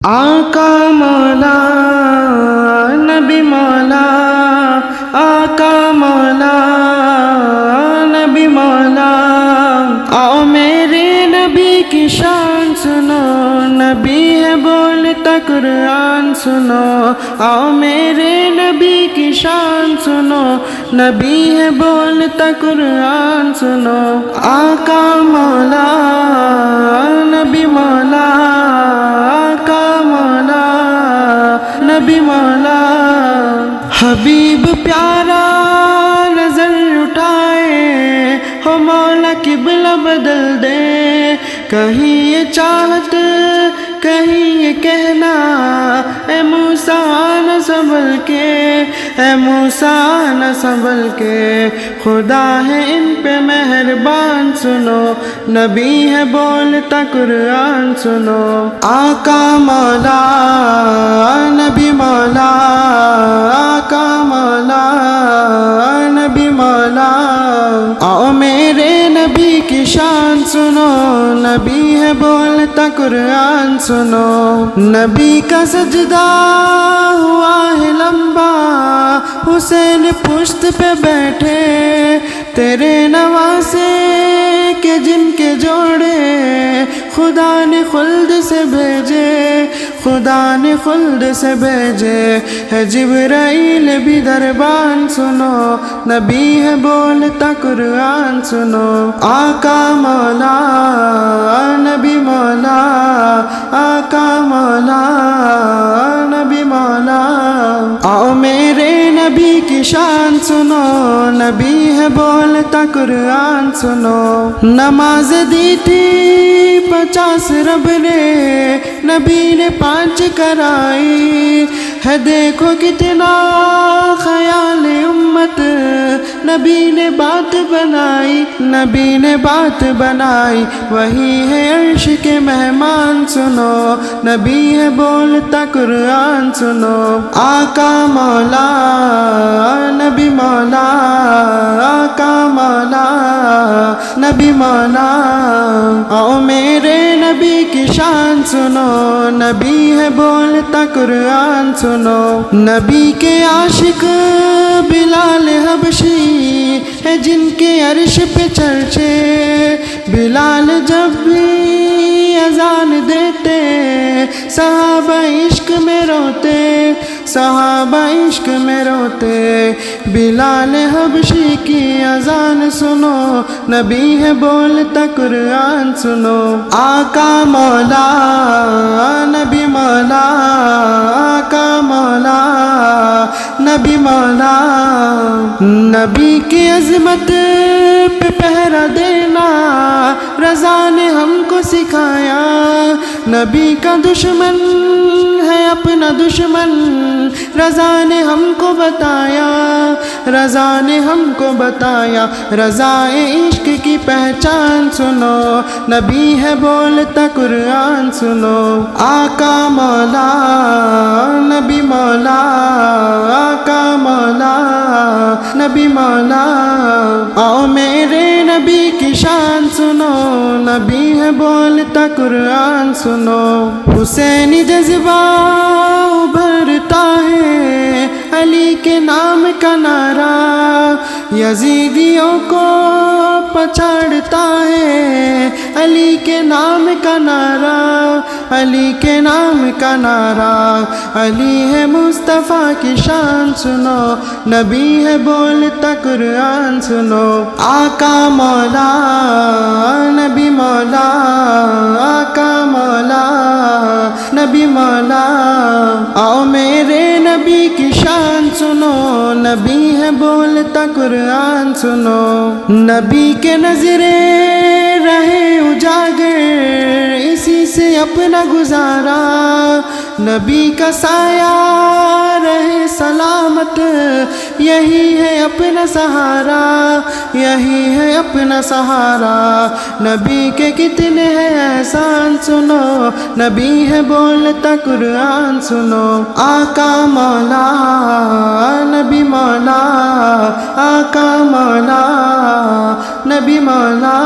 आका मौला नबी मौला, आका मौला नबी मौला। आओ मेरे नबी की शान सुनो, नबी है बोलता कुरान सुनो। आओ मेरे नबी की शान सुनो, नबी है बोलता कुरान सुनो। आका मौला नबी मौला, आका मौला नबी मौला। हबीब प्यारा नजर उठाए, हो मौला किबला बदल दे। कहीं ये चाहत कहीं ये कहना, ए मूसा न संभल के, ए मूसा न संभल के। खुदा है इन पे मेहरबान सुनो, नबी है बोलता कुरान सुनो। आका मौला नबी मौला, आका मौला नबी मौला। आओ मेरे नबी की शान सुनो, नबी है बोलता कुरान सुनो। नबी का सजदा हुआ है लंबा, हुसैन पुश्त पे बैठे। तेरे नवासे के जिनके जोड़े, खुदा ने खुल्द से भेजे, खुदा ने खुल्द से भेजे। है जिब्राइल भी दरबान सुनो, नबी है बोलता कुरान सुनो। आका मौला नबी मौला, आका मौला नबी मौला। आओ मेरे नबी की शान सुनो, नबी है बोलता कुरान सुनो। नमाज दी थी 50 रब ने, नबी ने 5 कराई। है देखो कितना ख्याल उम्मत, नबी ने बात बनाई, नबी ने बात बनाई। वही है अर्श के मेहमान सुनो, नबी है बोलता कुरान सुनो। आका मौला नबी मौला, आका मौला नबी मौला। आओ मेरे नबी की शान सुनो, नबी है बोलता कुरान सुनो। नबी के आशिक बिलाल हबशी है, जिनके अर्श पे चर्चे। बिलाल जब भी अजान देते, सहाबा इश्क में रोते, सहाबा इश्क में रोते। बिलाल हबशी की अजान सुनो, नबी है बोलता कुरान सुनो। आका मौला नबी मौला, आका मौला नबी मौला। नबी की अजमत पे पहरा देना, रज़ा ने हमको सिखाया। नबी का दुश्मन है अपना दुश्मन, रज़ा ने हमको बताया, रज़ा ने हमको बताया। रज़ाए इश्क की पहचान सुनो, नबी है बोलता कुरान सुनो। आका मौला नबी मौला, आका मौला नबी मौला। आओ मेरे नबी की शान सुनो, नबी है बोलता कुरान सुनो। हुसैनी जज्बा उभरता है, अली के नाम का नारा यजीदियों को पछाड़ता है। अली के नाम का नारा, अली के नाम का नारा। अली है मुस्तफ़ा की शान सुनो, नबी है बोलता कुरान सुनो। आका मौला नबी मौला, आका मौला नबी मौला। आओ मेरे नबी की शान सुनो, नबी है बोलता कुरान सुनो। नबी के नजरे रहे उजागर, इसी से अपना गुजारा। नबी का साया रहे सलामत, यही है अपना सहारा, यही है अपना सहारा। नबी के कितने हैं एहसान सुनो, नबी है बोलता कुरान सुनो। आका मौला नबी मौला, आका मौला नबी मौला।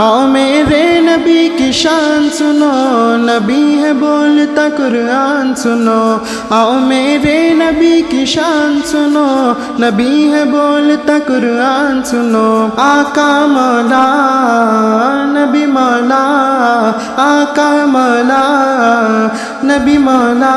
आओ मेरे नबी की की शान सुनो, नबी है बोलता कुरान सुनो। आओ मेरे नबी की शान सुनो, नबी है बोलता कुरान सुनो। आका मौला नबी मौला, आका मौला नबी मौला।